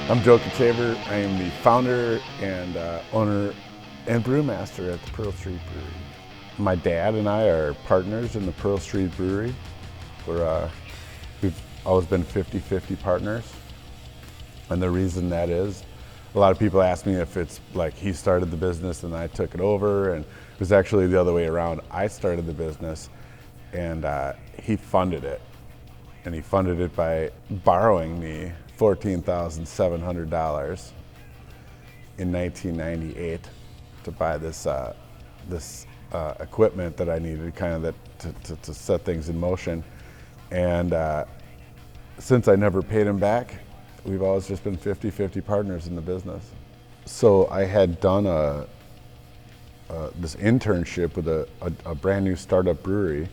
I'm Joe Katchever. I am the founder and owner and brewmaster at the Pearl Street Brewery. My dad and I are partners in the Pearl Street Brewery. We've always been 50-50 partners. And the reason that is, a lot of people ask me if it's like he started the business and I took it over, and it was actually the other way around. I started the business and he funded it. And he funded it by borrowing me $14,700 in 1998 to buy this equipment that I needed, kind of to set things in motion. And since I never paid him back, we've always just been 50-50 partners in the business. So I had done this internship with a brand new startup brewery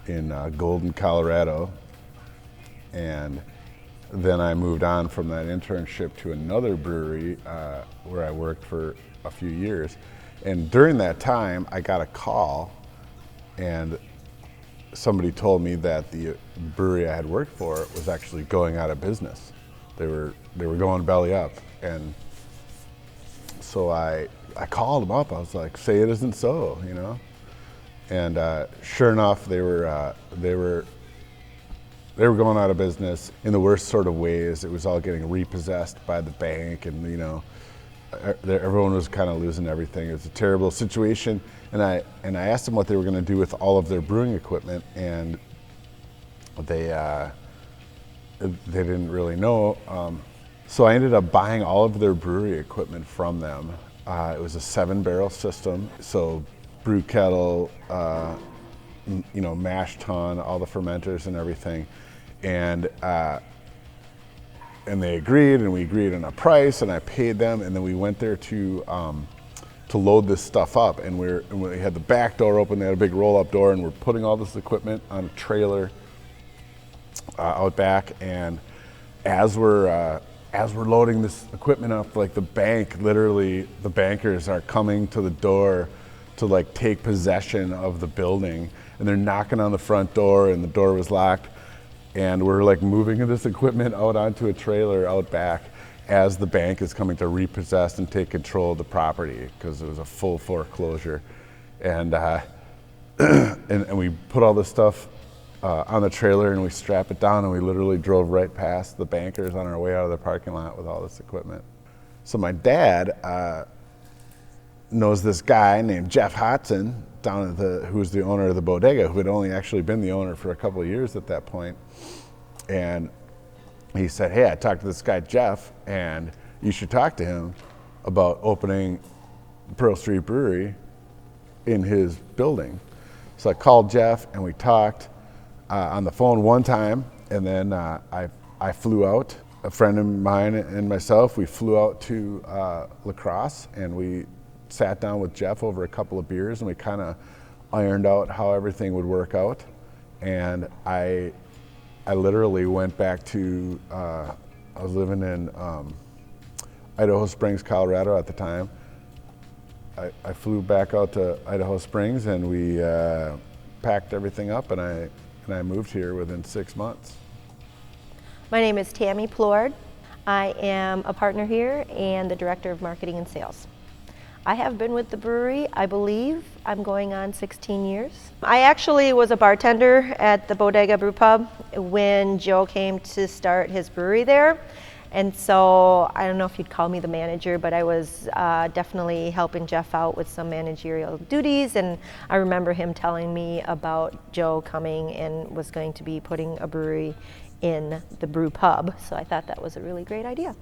in Golden, Colorado. And then I moved on from that internship to another brewery where I worked for a few years. And during that time, I got a call, and somebody told me that the brewery I had worked for was actually going out of business. They were going belly up. And so I called them up. I was like, "Say it isn't so," you know? And sure enough, they were going out of business in the worst sort of ways. It was all getting repossessed by the bank, and everyone was kind of losing everything. It was a terrible situation. And I asked them what they were going to do with all of their brewing equipment, and they didn't really know. So I ended up buying all of their brewery equipment from them. It was a 7-barrel system, so brew kettle, mash tun, all the fermenters and everything. And they agreed, and we agreed on a price, and I paid them, and then we went there to load this stuff up, and we had the back door open. They had a big roll-up door, and we're putting all this equipment on a trailer out back. And as we're loading this equipment up, like the bankers are coming to the door to like take possession of the building, and they're knocking on the front door, and the door was locked. And we're like moving this equipment out onto a trailer out back as the bank is coming to repossess and take control of the property, because it was a full foreclosure. And and we put all this stuff on the trailer, and we strap it down, and we literally drove right past the bankers on our way out of the parking lot with all this equipment. So my dad knows this guy named Jeff Hodson who was the owner of the bodega, who had only actually been the owner for a couple of years at that point. And he said, "Hey, I talked to this guy Jeff, and you should talk to him about opening Pearl Street Brewery in his building." So I called Jeff, and we talked on the phone one time, and then I flew out. A friend of mine and myself, we flew out to Crosse, and we sat down with Jeff over a couple of beers, and we kind of ironed out how everything would work out. And I literally went back to, I was living in Idaho Springs, Colorado at the time. I flew back out to Idaho Springs, and we packed everything up, and I moved here within 6 months. My name is Tami, Plourde. I am a partner here and the director of marketing and sales. I have been with the brewery, I believe I'm going on 16 years. I actually was a bartender at the Bodega Brew Pub when Joe came to start his brewery there. And so I don't know if you'd call me the manager, but I was definitely helping Jeff out with some managerial duties. And I remember him telling me about Joe coming and was going to be putting a brewery in the brew pub. So I thought that was a really great idea.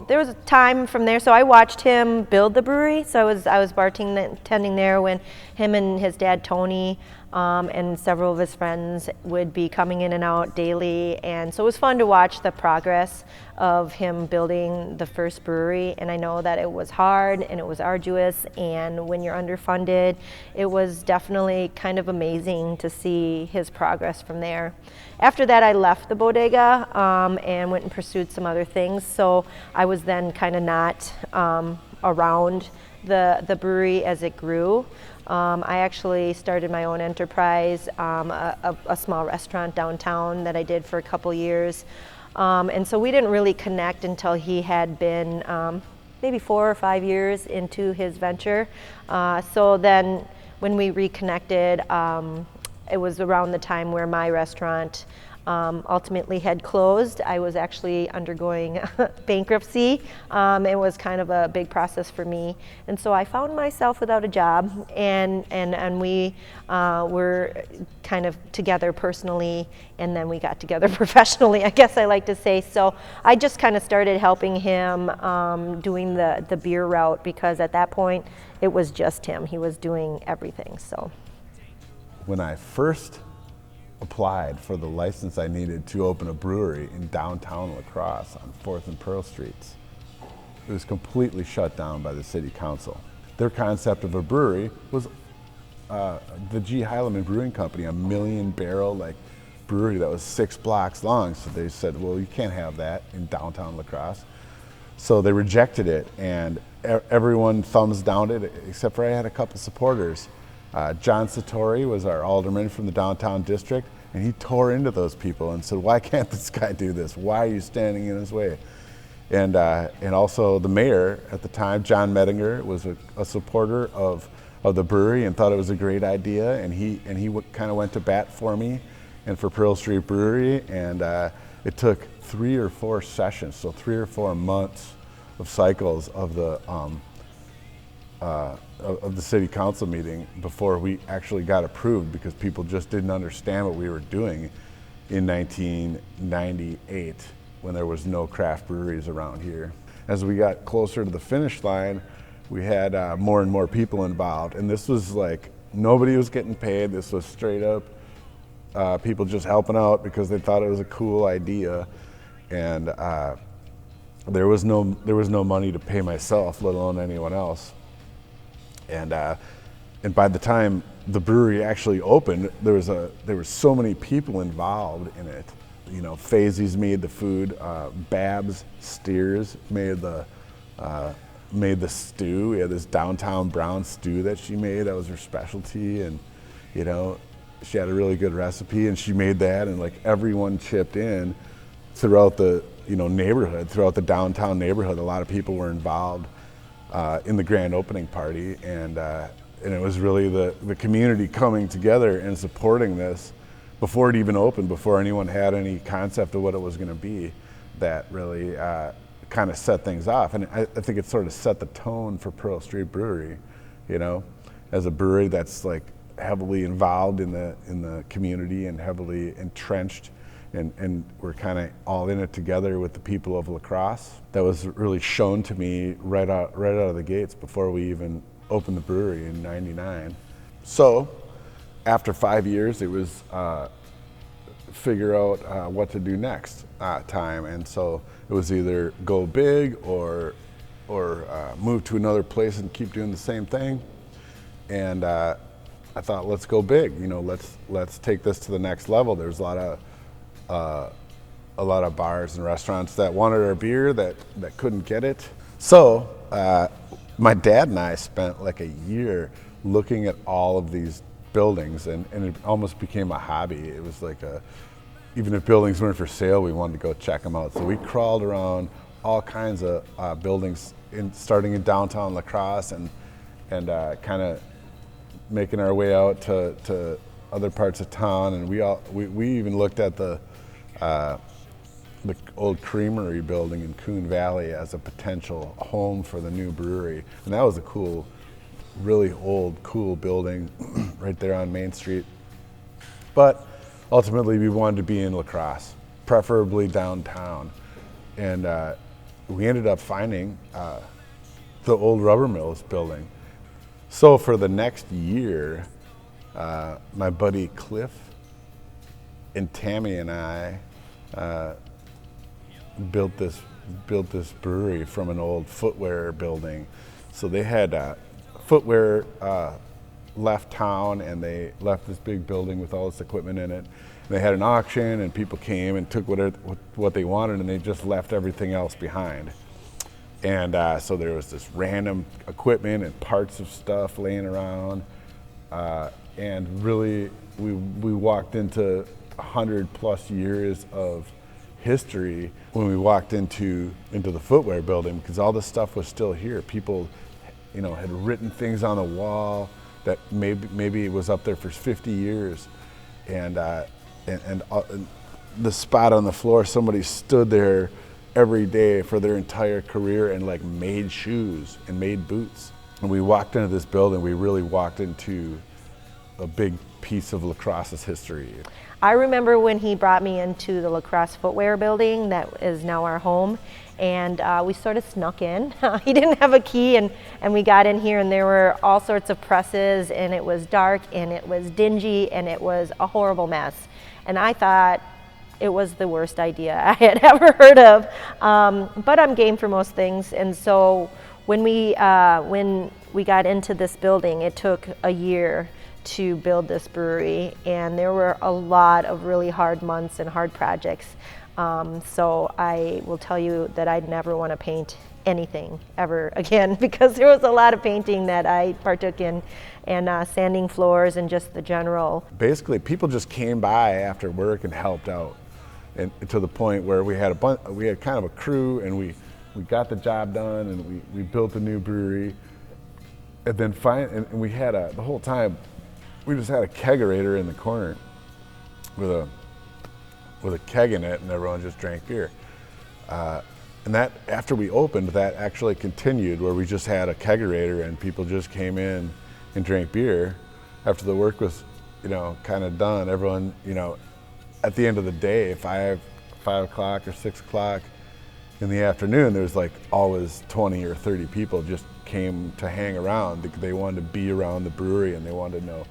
There was a time from there, so I watched him build the brewery. So I was bartending there when him and his dad Tony and several of his friends would be coming in and out daily, and so it was fun to watch the progress of him building the first brewery. And I know that it was hard and it was arduous, and when you're underfunded, it was definitely kind of amazing to see his progress from there. After that, I left the bodega and went and pursued some other things, so I was then kind of not around the brewery as it grew. I actually started my own enterprise, a small restaurant downtown that I did for a couple years. And so we didn't really connect until he had been maybe 4 or 5 years into his venture. So then when we reconnected, it was around the time where my restaurant ultimately had closed. I was actually undergoing bankruptcy. It was kind of a big process for me. And so I found myself without a job, and we were kind of together personally, and then we got together professionally, I guess I like to say. So I just kind of started helping him doing the beer route, because at that point it was just him. He was doing everything. So when I first applied for the license I needed to open a brewery in downtown La Crosse on 4th and Pearl Streets, it was completely shut down by the city council. Their concept of a brewery was the G. Heileman Brewing Company, a 1 million barrel brewery that was 6 blocks long. So they said, well, you can't have that in downtown La Crosse. So they rejected it, and everyone thumbs downed it, except for I had a couple supporters. John Satori was our alderman from the downtown district, and he tore into those people and said, why can't this guy do this? Why are you standing in his way? And also the mayor at the time, John Mettinger, was a supporter of the brewery and thought it was a great idea, and he kind of went to bat for me and for Pearl Street Brewery, and it took 3 or 4 sessions, so 3 or 4 months of cycles of the city council meeting before we actually got approved, because people just didn't understand what we were doing in 1998 when there was no craft breweries around here. As we got closer to the finish line, we had more and more people involved, and this was like nobody was getting paid. This was straight up people just helping out because they thought it was a cool idea, and there was no money to pay myself, let alone anyone else. And by the time the brewery actually opened, there were so many people involved in it. You know, Fazy's made the food, Babs Steers made the stew. We had this downtown brown stew that she made. That was her specialty, and you know, she had a really good recipe, and she made that, and like everyone chipped in throughout the neighborhood, throughout the downtown neighborhood. A lot of people were involved in the grand opening party, and it was really the community coming together and supporting this before it even opened, before anyone had any concept of what it was going to be, that really kind of set things off. And I think it sort of set the tone for Pearl Street Brewery, you know, as a brewery that's like heavily involved in the community and heavily entrenched. And we're kind of all in it together with the people of La Crosse. That was really shown to me right out of the gates before we even opened the brewery in '99. So after 5 years, it was figure out what to do next time. And so it was either go big or move to another place and keep doing the same thing. And I thought, let's go big. You know, let's take this to the next level. There's a lot of bars and restaurants that wanted our beer that couldn't get it. So my dad and I spent like a year looking at all of these buildings, and it almost became a hobby. It was like even if buildings weren't for sale, we wanted to go check them out. So we crawled around all kinds of buildings, starting in downtown La Crosse, and kind of making our way out to other parts of town. And we even looked at the old creamery building in Coon Valley as a potential home for the new brewery. And that was a cool, really old, cool building right there on Main Street. But ultimately we wanted to be in La Crosse, preferably downtown. And we ended up finding the old rubber mills building. So for the next year, my buddy Cliff and Tami and I built this brewery from an old footwear building. So they had footwear left town, and they left this big building with all this equipment in it. And they had an auction, and people came and took what they wanted, and they just left everything else behind. And so there was this random equipment and parts of stuff laying around, and really we walked into 100+ years of history when we walked into the footwear building, because all this stuff was still here. People, had written things on the wall that maybe it was up there for 50 years, and the spot on the floor, somebody stood there every day for their entire career and like made shoes and made boots. And we walked into this building, we really walked into a big piece of La Crosse's history. I remember when he brought me into the La Crosse footwear building that is now our home, and we sort of snuck in. He didn't have a key, and we got in here, and there were all sorts of presses, and it was dark, and it was dingy, and it was a horrible mess. And I thought it was the worst idea I had ever heard of, but I'm game for most things. And so when we got into this building, it took a year to build this brewery, and there were a lot of really hard months and hard projects. So I will tell you that I'd never want to paint anything ever again, because there was a lot of painting that I partook in, and sanding floors and just the general. Basically, people just came by after work and helped out, and to the point where we had kind of a crew, and we got the job done, and we built a new brewery, and then and we had the whole time we just had a kegerator in the corner with a keg in it, and everyone just drank beer. And that, after we opened, that actually continued, where we just had a kegerator and people just came in and drank beer. After the work was, kind of done, everyone, at the end of the day, 5 o'clock or 6 o'clock in the afternoon, there was like always 20 or 30 people just came to hang around. They wanted to be around the brewery, and they wanted to know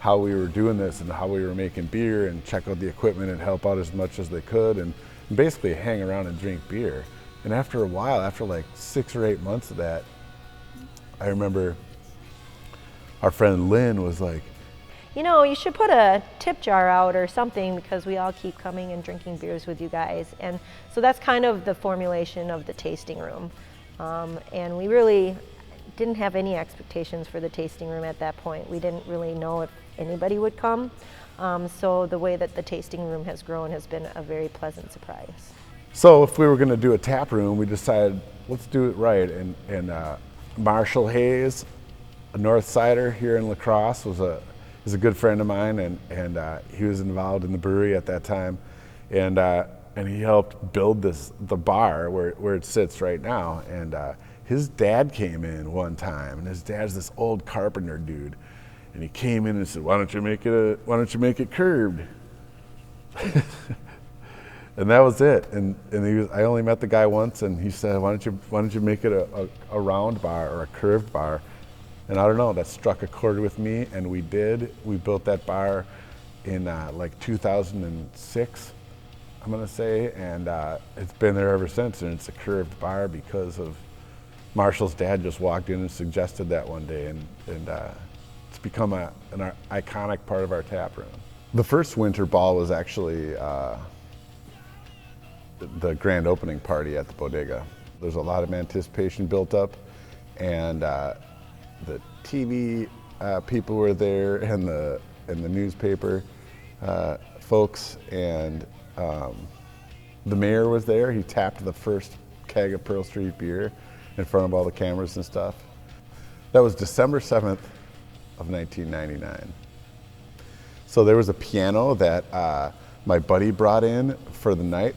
how we were doing this and how we were making beer, and check out the equipment and help out as much as they could, and basically hang around and drink beer. And after a while, after like 6 or 8 months of that, I remember our friend Lynn was like, you should put a tip jar out or something, because we all keep coming and drinking beers with you guys. And so that's kind of the formulation of the tasting room. And we really didn't have any expectations for the tasting room at that point. We didn't really know if anybody would come. So the way that the tasting room has grown has been a very pleasant surprise. So if we were going to do a tap room, we decided let's do it right. And Marshall Hayes, a North Sider here in La Crosse, is a good friend of mine, and he was involved in the brewery at that time, and he helped build the bar where it sits right now. And his dad came in one time, and his dad's this old carpenter dude, and he came in and said, "Why don't you make it curved?" And that was it. And I only met the guy once, and he said, "Why don't you make it a round bar or a curved bar?" And I don't know, that struck a chord with me, and we did. We built that bar in like 2006, I'm gonna say, and it's been there ever since. And it's a curved bar because of Marshall's dad just walked in and suggested that one day, and it's become an iconic part of our tap room. The first winter ball was actually the grand opening party at the bodega. There's a lot of anticipation built up, and the TV people were there, and the newspaper folks, and the mayor was there. He tapped the first keg of Pearl Street beer in front of all the cameras and stuff. That was December 7th of 1999. So there was a piano that my buddy brought in for the night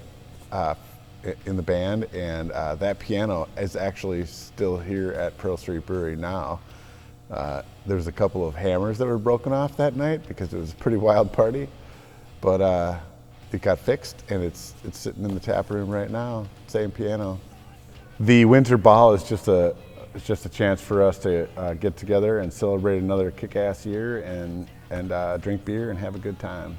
in the band, and that piano is actually still here at Pearl Street Brewery now. There's a couple of hammers that were broken off that night because it was a pretty wild party, but it got fixed, and it's sitting in the tap room right now, same piano. The winter ball is just a chance for us to get together and celebrate another kick-ass year and drink beer and have a good time.